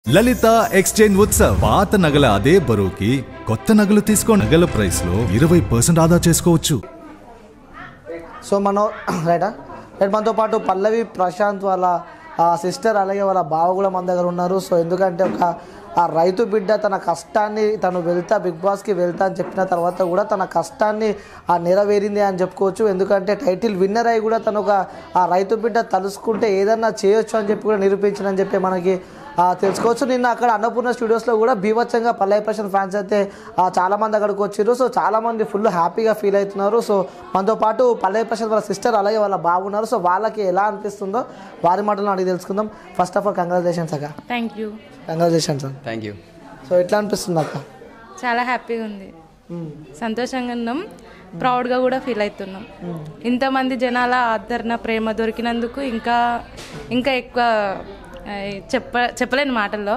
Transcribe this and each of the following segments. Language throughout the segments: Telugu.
లలిత ఎక్స్చేంజ్ ఉత్సవ్ పాత నగల అదే బరువుకి కొత్త నగలు తీసుకో నగల ప్రైస్ లో 20% ఆదా చేసుకోవచ్చు. సో మనం రైటా మనతో పాటు పల్లవి ప్రశాంత్ వాళ్ళ సిస్టర్ అలాగే వాళ్ళ బావ కూడా మన దగ్గర ఉన్నారు. సో ఎందుకంటే ఆ రైతు బిడ్డ తన కష్టాన్ని తను బిగ్ బాస్కి వెళ్తా అని చెప్పిన తర్వాత కూడా తన కష్టాన్ని నెరవేరింది అని చెప్పుకోవచ్చు. ఎందుకంటే టైటిల్ విన్నర్ అయి కూడా తను ఆ రైతు బిడ్డ తలుసుకుంటే ఏదన్నా చేయొచ్చు అని చెప్పి కూడా నిరూపించిందని చెప్పి మనకి తెలుసుకోవచ్చు. నిన్న అక్కడ అన్నపూర్ణ స్టూడియోస్లో కూడా బీభత్సంగా పల్లవి ప్రశాంత్ ఫ్యాన్స్ అయితే చాలామంది అక్కడికి వచ్చారు. సో చాలామంది ఫుల్ హ్యాపీగా ఫీల్ అవుతున్నారు. సో మనతో పాటు పల్లవి ప్రశాంత్ వాళ్ళ సిస్టర్ అలాగే వాళ్ళ బాగున్నారు. సో వాళ్ళకి ఎలా అనిపిస్తుందో వారి మాటలను అడిగి తెలుసుకుందాం. ఫస్ట్ ఆఫ్ ఆల్ కంగ్రాచులేషన్స్ అక్క. Thank you. Congratulations. Thank you. So ఎట్లా అనిపిస్తుంది అక్క? చాలా హ్యాపీగా ఉంది, సంతోషంగా ఉన్నాం, ప్రౌడ్గా కూడా ఫీల్ అవుతున్నాం. ఇంతమంది జనాల ఆదరణ ప్రేమ దొరికినందుకు ఇంకా ఇంకా ఎక్కువ చెప్పలేని మాటల్లో.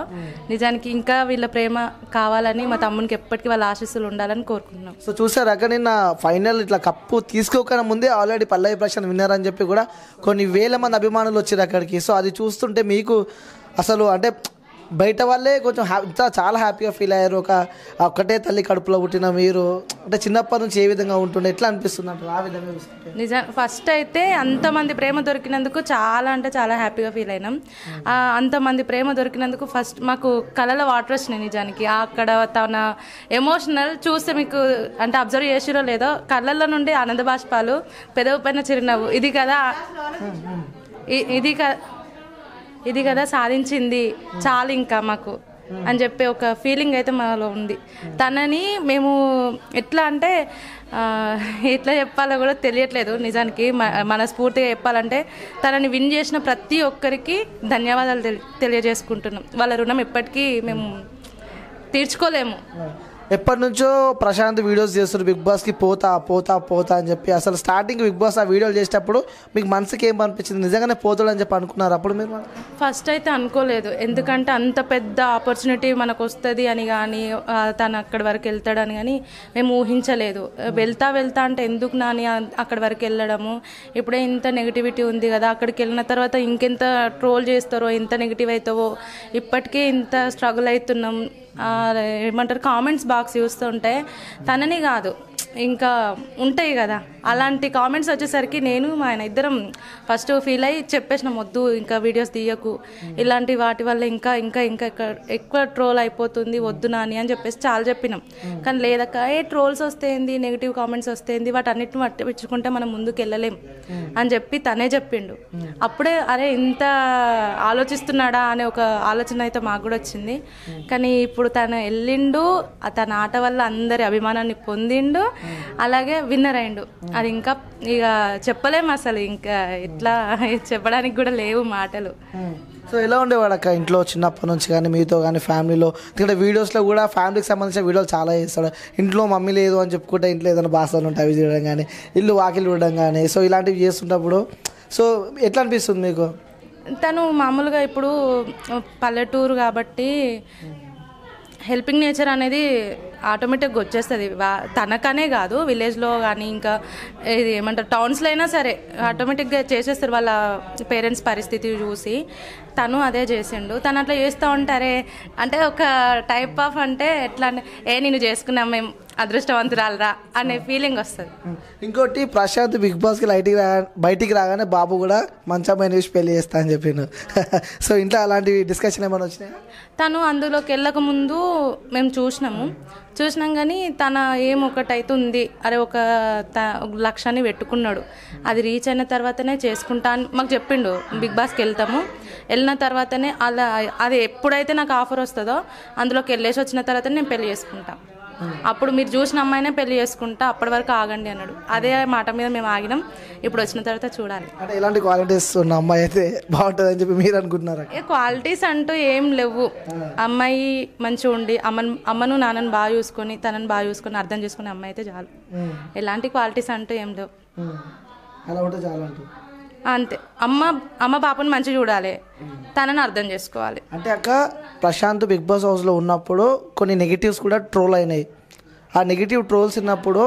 నిజానికి ఇంకా వీళ్ళ ప్రేమ కావాలని మా తమ్మునికి ఎప్పటికీ వాళ్ళ ఆశీస్సులు ఉండాలని కోరుకుంటున్నాం. సో చూసారు అక్కడ నిన్న ఫైనల్ ఇట్లా కప్పు తీసుకోకనే ముందే ఆల్రెడీ పల్లవి ప్రశాంత్ విన్నర్ అని చెప్పి కూడా కొన్ని వేల మంది అభిమానులు వచ్చారు అక్కడికి. సో అది చూస్తుంటే మీకు అసలు అంటే బయట వాళ్ళే కొంచెం చాలా హ్యాపీగా ఫీల్ అయ్యారు. ఒక్కటే తల్లి కడుపులో పుట్టిన మీరు అంటే చిన్నప్పటి నుంచి ఏ విధంగా ఉంటుండే ఎట్లా అనిపిస్తుంది అంటే ఆ విధంగా చూస్తుంటే? నిజం ఫస్ట్ అయితే అంతమంది ప్రేమ దొరికినందుకు చాలా అంటే చాలా హ్యాపీగా ఫీల్ అయినాం. అంతమంది ప్రేమ దొరికినందుకు ఫస్ట్ మాకు కళ్ళలో వాటర్ వచ్చినాయి. నిజానికి అక్కడ తన ఎమోషనల్ చూస్తే మీకు అంటే అబ్జర్వ్ చేసిరో లేదో కళ్ళల్లో నుండి ఆనంద బాష్పాలు, పెదవి పైన చిరునవ్వు. ఇది కదా సాధించింది చాలు ఇంకా మాకు అని చెప్పి ఒక ఫీలింగ్ అయితే మాలో ఉంది. తనని మేము ఎట్లా అంటే ఎట్లా చెప్పాలో కూడా తెలియట్లేదు. నిజానికి మనస్ఫూర్తిగా చెప్పాలంటే తనని విన్ చేసిన ప్రతి ఒక్కరికి ధన్యవాదాలు తెలియజేసుకుంటున్నాం. వాళ్ళ రుణం ఎప్పటికీ మేము తీర్చుకోలేము. ఎప్పటి నుంచో ప్రశాంత్ వీడియోస్ చేస్తారు బిగ్ బాస్కి పోతా పోతా పోతా అని చెప్పి. అసలు స్టార్టింగ్ బిగ్ బాస్ ఆ వీడియోలు చేసేటప్పుడు మీకు మనసుకి ఏం అనిపించింది? నిజంగానే పోతాడని చెప్పి అనుకున్నారు అప్పుడు మీరు? ఫస్ట్ అయితే అనుకోలేదు, ఎందుకంటే అంత పెద్ద ఆపర్చునిటీ మనకు వస్తుంది అని కానీ తను అక్కడి వరకు వెళ్తాడని కానీ మేము ఊహించలేదు. వెళ్తా అంటే ఎందుకు నాని అక్కడి వరకు వెళ్ళడము, ఇప్పుడే ఇంత నెగిటివిటీ ఉంది కదా, అక్కడికి వెళ్ళిన తర్వాత ఇంకెంత ట్రోల్ చేస్తారో, ఎంత నెగిటివ్ అవుతావో, ఇప్పటికే ఇంత స్ట్రగుల్ అవుతున్నాం. ఏమంటారు కామెంట్స్ బాక్స్ చూస్తుంటే తనని కాదు ఇంకా ఉంటాయి కదా, అలాంటి కామెంట్స్ వచ్చేసరికి నేను మా ఆయన ఇద్దరం ఫస్ట్ ఫీల్ అయ్యి చెప్పేసిన వద్దు ఇంకా వీడియోస్ తీయకు, ఇలాంటి వాటి వల్ల ఇంకా ఇంకా ఇంకా ఎక్కువ ట్రోల్ అయిపోతుంది, వద్దు నాని అని చెప్పేసి చాలా చెప్పినాం. కానీ లేదక్క ట్రోల్స్ వస్తేంది, నెగిటివ్ కామెంట్స్ వస్తేంది, వాటన్నిటిని పట్టించుకుంటే మనం ముందుకు వెళ్ళలేం అని చెప్పి తనే చెప్పిండు. అప్పుడే అరే ఇంత ఆలోచిస్తున్నాడా అనే ఒక ఆలోచన అయితే మాకు కూడా వచ్చింది. కానీ ఇప్పుడు తను వెళ్ళిండు, తన ఆట వల్ల అందరి అభిమానాన్ని పొందిండు, అలాగే విన్నర్ అయిండు. అది ఇంకా ఇక చెప్పలేము అసలు, ఇంకా ఎట్లా చెప్పడానికి కూడా లేవు మాటలు. సో ఎలా ఉండేవాడు అక్క ఇంట్లో చిన్నప్పటి నుంచి కానీ మీతో కానీ ఫ్యామిలీలో? ఎందుకంటే వీడియోస్లో కూడా ఫ్యామిలీకి సంబంధించిన వీడియోలు చాలా చేస్తాడు. ఇంట్లో మమ్మీ లేదు అని చెప్పుకుంటే ఇంట్లో ఏదైనా బాసలు ఉంటాయి అవి చేయడం కానీ, ఇల్లు వాకిలు చూడడం కానీ, సో ఇలాంటివి చేస్తుంటప్పుడు సో ఎట్లా అనిపిస్తుంది మీకు? తను మామూలుగా ఇప్పుడు పల్లెటూరు కాబట్టి హెల్పింగ్ నేచర్ అనేది ఆటోమేటిక్గా వచ్చేస్తుంది. తనకనే కాదు విలేజ్లో కానీ ఇంకా ఇది ఏమంటారు టౌన్స్లో అయినా సరే ఆటోమేటిక్గా చేసేస్తారు వాళ్ళ పేరెంట్స్ పరిస్థితి చూసి. తను అదే చేసిండు. తను అట్లా చేస్తూ ఉంటారే అంటే ఒక టైప్ ఆఫ్ అంటే ఎట్లా అంటే నేను చేసుకున్నాం మేము అదృష్టవంతురాలరా అనే ఫీలింగ్ వస్తుంది. ఇంకోటి ప్రశాంత్ బిగ్ బాస్కి బయటికి రాగానే బాబు కూడా మంచి అమ్మాయిని చూసి పెళ్లి చేస్తా అని చెప్పిండు. సో ఇంట్లో అలాంటి డిస్కషన్ ఏమైనా వచ్చినాయి? తను అందులోకి వెళ్ళక ముందు మేము చూసినాం కానీ తన ఏం ఒకటైతే ఉంది, అరే ఒక లక్ష్యాన్ని పెట్టుకున్నాడు, అది రీచ్ అయిన తర్వాతనే చేసుకుంటా అని మాకు చెప్పిండు. బిగ్ బాస్కి వెళ్తాము, వెళ్ళిన తర్వాతనే అలా అది ఎప్పుడైతే నాకు ఆఫర్ వస్తుందో అందులోకి వెళ్ళేసి వచ్చిన తర్వాత నేను పెళ్లి చేసుకుంటా, అప్పుడు మీరు చూసిన అమ్మాయినే పెళ్లి చేసుకుంటా, అప్పటి వరకు ఆగండి అన్నాడు. అదే మాట మీద మేము ఆగినాం. ఇప్పుడు వచ్చిన తర్వాత చూడాలి. అంటే ఎలాంటి క్వాలిటీస్ ఉన్న అమ్మాయి అయితే బాగుంటుంది అని చెప్పి మీరు అనుకుంటున్నారా? క్వాలిటీస్ అంటూ ఏం లేవు. అమ్మాయి మంచిగా ఉండి అమ్మను నాన్నను బాగా చూసుకొని తనని బాగా చూసుకొని అర్థం చేసుకునే అమ్మాయి అయితే చాలు. ఎలాంటి క్వాలిటీస్ అంటూ ఏం లేవు. అలా ఉంటే చాలా అంతే. అమ్మ పాపను మంచిగా చూడాలి, తనని అర్థం చేసుకోవాలి. అంటే అక్క ప్రశాంత్ బిగ్ బాస్ హౌస్లో ఉన్నప్పుడు కొన్ని నెగిటివ్స్ కూడా ట్రోల్ అయినాయి. ఆ నెగిటివ్ ట్రోల్స్ ఉన్నప్పుడు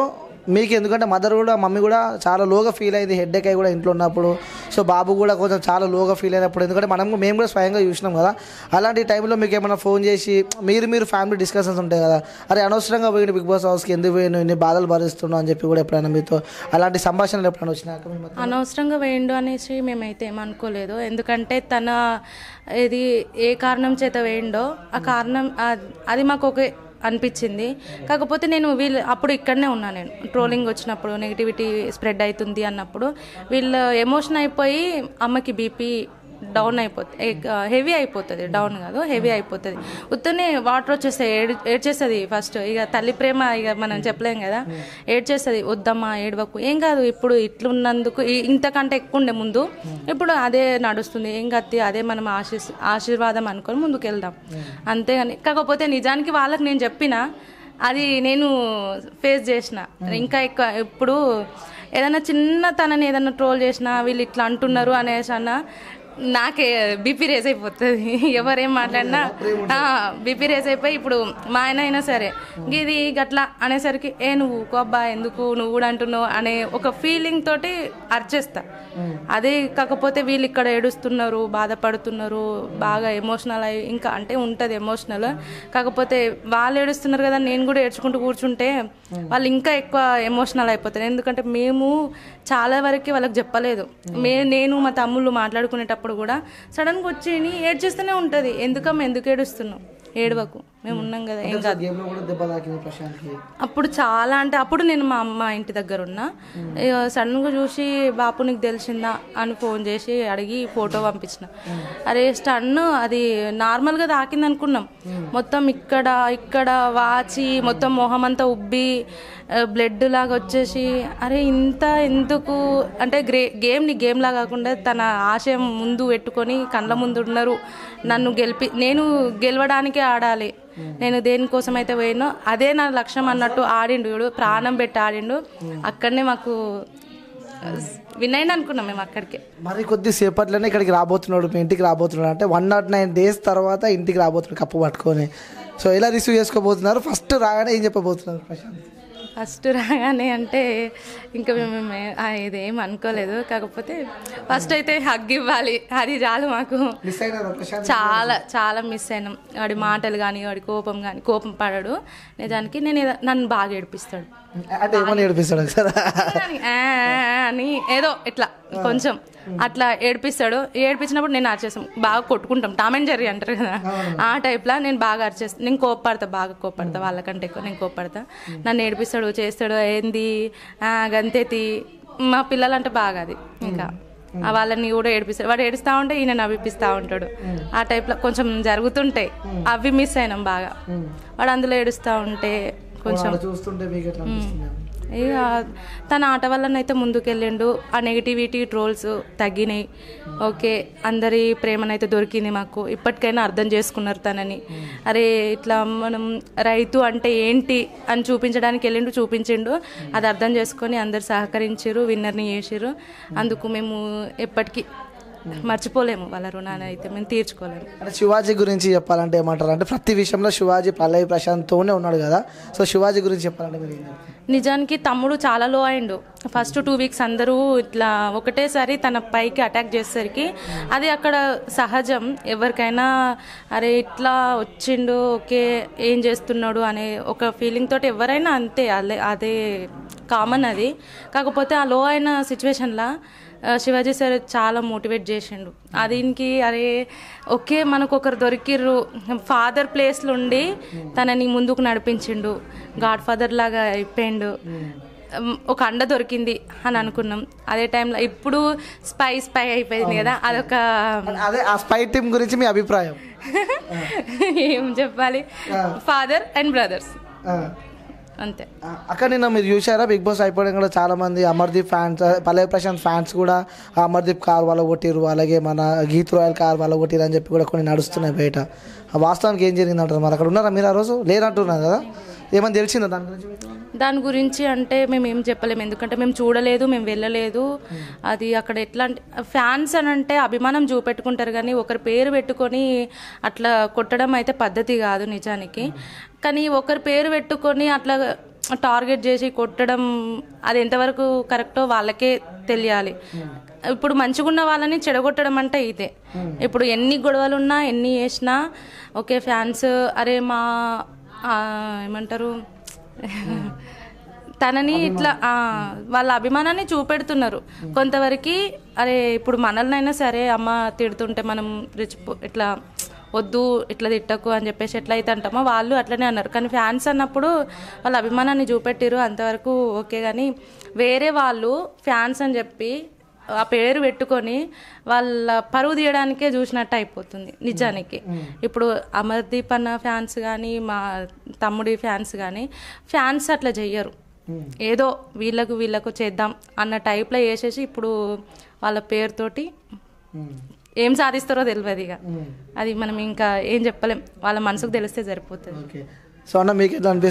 మీకు ఎందుకంటే మదర్ కూడా మమ్మీ కూడా చాలా లోగా ఫీల్ అయింది హెడ్ఏక్ అయి కూడా ఇంట్లో ఉన్నప్పుడు. సో బాబు కూడా కొంచెం చాలా లోగా ఫీల్ అయినప్పుడు, ఎందుకంటే మేము కూడా స్వయంగా చూసినాం కదా. అలాంటి టైంలో మీకు ఏమైనా ఫోన్ చేసి మీరు ఫ్యామిలీ డిస్కషన్స్ ఉంటాయి కదా, అరే అనవసరంగా పోయిన బిగ్ బాస్ హౌస్కి ఎందుకు పోయిన ఇన్ని బాధలు భరిస్తున్నావు అని చెప్పి కూడా ఎప్పుడైనా మీతో అలాంటి సంభాషణలు ఎప్పుడైనా వచ్చినాక? అనవసరంగా వేయండు అనేసి మేమైతే ఏమనుకోలేదు. ఎందుకంటే తన ఇది ఏ కారణం చేత వేయండో ఆ కారణం అది మాకు ఒకే అనిపించింది. కాకపోతే నేను అప్పుడు ఇక్కడనే ఉన్నా, నేను ట్రోలింగ్ వచ్చినప్పుడు నెగిటివిటీ స్ప్రెడ్ అవుతుంది అన్నప్పుడు వీళ్ళు ఎమోషన్ అయిపోయి అమ్మకి బీపీ డౌన్ అయిపోతుంది, హెవీ అయిపోతుంది, డౌన్ కాదు హెవీ అయిపోతుంది. ఉత్తనే వాటర్ వచ్చేస్తాయి, ఏడ్చేస్తుంది ఫస్ట్. ఇక తల్లి ప్రేమ ఇక మనం చెప్పలేం కదా, ఏడ్చేస్తుంది. వద్దమ్మా ఏడవకు, ఏం కాదు ఇప్పుడు ఇట్లున్నందుకు ఇంతకంటే ఎక్కువ ఉండే ముందు, ఇప్పుడు అదే నడుస్తుంది, ఏం కాదు అదే మనం ఆశీర్వాదం అనుకొని ముందుకు వెళ్దాం అంతేగాని. కాకపోతే నిజానికి వాళ్ళకి నేను చెప్పిన అది నేను ఫేస్ చేసిన ఇంకా ఎక్కువ. ఇప్పుడు ఏదైనా చిన్న తనని ఏదైనా ట్రోల్ చేసినా వీళ్ళు ఇట్లా అంటున్నారు అనేసి అన్న నాకే బీపీ రేస్ అయిపోతుంది. ఎవరేం మాట్లాడినా బీపీ రేస్ అయిపోయి, ఇప్పుడు మా ఆయన అయినా సరే ఇది గట్లా అనేసరికి నువ్వు అబ్బా ఎందుకు నువ్వు కూడా అంటున్నావు అనే ఒక ఫీలింగ్ తోటి అర్చేస్తా. అదే కాకపోతే వీళ్ళు ఇక్కడ ఏడుస్తున్నారు, బాధపడుతున్నారు, బాగా ఎమోషనల్ అయ్యి ఇంకా అంటే ఉంటుంది ఎమోషనల్. కాకపోతే వాళ్ళు ఏడుస్తున్నారు కదా, నేను కూడా ఏడ్చుకుంటూ కూర్చుంటే వాళ్ళు ఇంకా ఎక్కువ ఎమోషనల్ అయిపోతారు. ఎందుకంటే మేము చాలా వరకు వాళ్ళకి చెప్పలేదు. నేను మా తమ్ముళ్ళు మాట్లాడుకునేటప్పుడు కూడా సడన్గా వచ్చి ఏడ్చేస్తూనే ఉంటుంది, ఎందుకు ఏడుస్తున్నావు, ఏడవకు మేము ఉన్నాం కదా ఏం కాదు. అప్పుడు చాలా అంటే అప్పుడు నేను మా అమ్మ ఇంటి దగ్గర ఉన్నా, సడన్గా చూసి బాపు నీకు తెలిసిందా అని ఫోన్ చేసి అడిగి ఫోటో పంపించిన. అరే స్టన్ అది నార్మల్గా తాకింది అనుకున్నాం, మొత్తం ఇక్కడ వాచి మొత్తం మొహం అంతా ఉబ్బి బ్లడ్ లాగా వచ్చేసి అరే ఇంత ఎందుకు అంటే గేమ్ లాగా కాకుండా తన ఆశయం ముందు పెట్టుకొని కళ్ళ ముందు ఉన్నారు, నేను గెలవడానికే ఆడాలి, నేను దేనికోసం అయితే పోయినో అదే నా లక్ష్యం అన్నట్టు ఆడిండు, ప్రాణం పెట్టి ఆడిండు. అక్కడనే మాకు విన్ అయింది అనుకున్నాం మేము. అక్కడికే మరి కొద్దిసేపట్లోనే ఇక్కడికి రాబోతున్నాడు, మీ ఇంటికి రాబోతున్నాడు. అంటే 109 days తర్వాత ఇంటికి రాబోతున్నాడు కప్పు పట్టుకొని. సో ఎలా రిసీవ్ చేసుకోబోతున్నారు? ఫస్ట్ రాగానే ఏం చెప్పబోతున్నారు ప్రశాంత్? ఫస్ట్ రాగానే అంటే ఇంకా మేము ఇదేం అనుకోలేదు. కాకపోతే ఫస్ట్ అయితే హగ్ ఇవ్వాలి, అది చాలు మాకు. చాలా మిస్ అయినాం. వాడి మాటలు కానీ వాడి కోపం కానీ, కోపం పడడు నిజానికి. నన్ను బాగా ఏడిపిస్తాడు అని ఏదో ఇట్లా కొంచెం అట్లా ఏడిపించినప్పుడు నేను అరిచేస్తాం, బాగా కొట్టుకుంటాం, టామ్ అండ్ జెర్రీ అంటారు కదా ఆ టైప్లా. నేను బాగా అరిచేస్తాను, నేను బాగా కోప్పడతా, వాళ్ళకంటే ఎక్కువ నేను కోప్పడతా. నన్ను ఏడిపిస్తాడు, చేస్తాడు, ఏంది గంతేతి. మా పిల్లలంటే బాగా అది, ఇంకా వాళ్ళని కూడా ఏడిపిస్తాడు. వాడు ఏడుస్తూ ఉంటే ఈయన నవ్విపిస్తూ ఉంటాడు, ఆ టైప్లో కొంచెం జరుగుతుంటాయి. అవి మిస్ అయినాం బాగా. వాడు అందులో ఏడుస్తూ ఉంటే కొంచెం ఇక తన ఆట వల్లనైతే ముందుకెళ్ళిండు. ఆ నెగిటివిటీ ట్రోల్స్ తగ్గినాయి. ఓకే, అందరి ప్రేమనైతే దొరికింది మాకు. ఇప్పటికైనా అర్థం చేసుకున్నారు తనని. అరే ఇట్లా మనం రైతు అంటే ఏంటి అని చూపించడానికి చూపించిండు. అది అర్థం చేసుకొని అందరు సహకరించారు, విన్నర్ని చేసారు. అందుకు మేము ఎప్పటికీ మర్చిపోలేము, వాళ్ళ రుణాన్ని అయితే మేము తీర్చుకోలేము. అంటే శివాజీ గురించి చెప్పాలంటే ఏమంటారు? అంటే ప్రతి విషయంలో శివాజీ పల్లవి ప్రశాంత్తోనే ఉన్నాడు కదా, సో శివాజీ గురించి చెప్పాలంటే మీరు? నిజానికి తమ్ముడు చాలా లో అయిండు. ఫస్ట్ 2 weeks అందరూ ఇట్లా ఒకటేసారి తన పైకి అటాక్ చేసేసరికి అది అక్కడ సహజం ఎవరికైనా. అరే ఇట్లా వచ్చిండు, ఓకే ఏం చేస్తున్నాడు అనే ఒక ఫీలింగ్ తోటి ఎవరైనా అంతే, అదే కామన్ అది. కాకపోతే ఆ లో అయిన సిచ్యువేషన్లో శివాజీ సార్ చాలా మోటివేట్ చేసిండు. దీనికి అరే ఓకే మనకు ఒకరు దొరికిర్రు, ఫాదర్ ప్లేస్లో ఉండి తనని ముందుకు నడిపించిండు, గాడ్ ఫాదర్ లాగా అయిపోయిండు, ఒక అండ దొరికింది అని అనుకున్నాం. అదే టైంలో ఇప్పుడు స్పై అయిపోయింది కదా, అదొక అదే ఆ స్పై టీమ్ గురించి మీ అభిప్రాయం ఏం చెప్పాలి? ఫాదర్ అండ్ బ్రదర్స్ అంతే. అక్కడ నిన్న మీరు చూసారా బిగ్ బాస్ అయిపోవడం కూడా చాలా మంది అమర్దీప్ ఫ్యాన్స్, పల్లవి ప్రశాంత్ ఫ్యాన్స్ కూడా అమర్దీప్ కార్ వాళ్ళ కొట్టిరు, అలాగే మన గీత్ రాయల్ కార్ వాళ్ళ కొట్టిరు అని చెప్పి కూడా కొన్ని నడుస్తున్నాయి బయట. వాస్తవానికి ఏం జరిగిందంటారు? మరి అక్కడ ఉన్నారా మీరు? ఆ రోజు లేరంటున్నారు కదా, ఏమని తెలిసిందా దాని గురించి? దాని గురించి అంటే మేము ఏం చెప్పలేము, ఎందుకంటే మేము చూడలేదు, మేము వెళ్ళలేదు. అది అక్కడ ఎట్లా అంటే ఫ్యాన్స్ అని అంటే అభిమానం చూపెట్టుకుంటారు, కానీ ఒకరి పేరు పెట్టుకొని అట్లా కొట్టడం అయితే పద్ధతి కాదు నిజానికి. కానీ ఒకరి పేరు పెట్టుకొని అట్లా టార్గెట్ చేసి కొట్టడం అది ఎంతవరకు కరెక్టో వాళ్ళకే తెలియాలి. ఇప్పుడు మంచిగున్న వాళ్ళని చెడగొట్టడం అంటే ఇదే. ఇప్పుడు ఎన్ని గొడవలు ఉన్నా ఎన్ని చేసినా ఓకే ఫ్యాన్స్ అరే మా ఏమంటారు తనని ఇట్లా వాళ్ళ అభిమానాన్ని చూపెడుతున్నారు కొంతవరకు. అరే ఇప్పుడు మనల్నైనా సరే అమ్మ తిడుతుంటే మనం ఇట్లా వద్దు ఇట్లా తిట్టకు అని చెప్పేసి ఎట్లయితే అంటామో వాళ్ళు అట్లనే అన్నారు. కానీ ఫ్యాన్స్ అన్నప్పుడు వాళ్ళ అభిమానాన్ని చూపెట్టిరు అంతవరకు ఓకే. కానీ వేరే వాళ్ళు ఫ్యాన్స్ అని చెప్పి ఆ పేరు పెట్టుకొని వాళ్ళ పరువు తీయడానికే చూసినట్టు అయిపోతుంది నిజానికి. ఇప్పుడు అమర్దీప్ అన్న ఫ్యాన్స్ కానీ మా తమ్ముడి ఫ్యాన్స్ కానీ ఫ్యాన్స్ అట్లా చెయ్యరు. ఏదో వీళ్ళకు చేద్దాం అన్న టైప్లో చేసేసి ఇప్పుడు వాళ్ళ పేరుతోటి ఏం సాధిస్తారో తెలియదు. ఇక అది మనం ఇంకా ఏం చెప్పలేం, వాళ్ళ మనసుకు తెలిస్తే సరిపోతుంది. సో అన్న మీకు ఎట్లా అనిపిస్తుంది?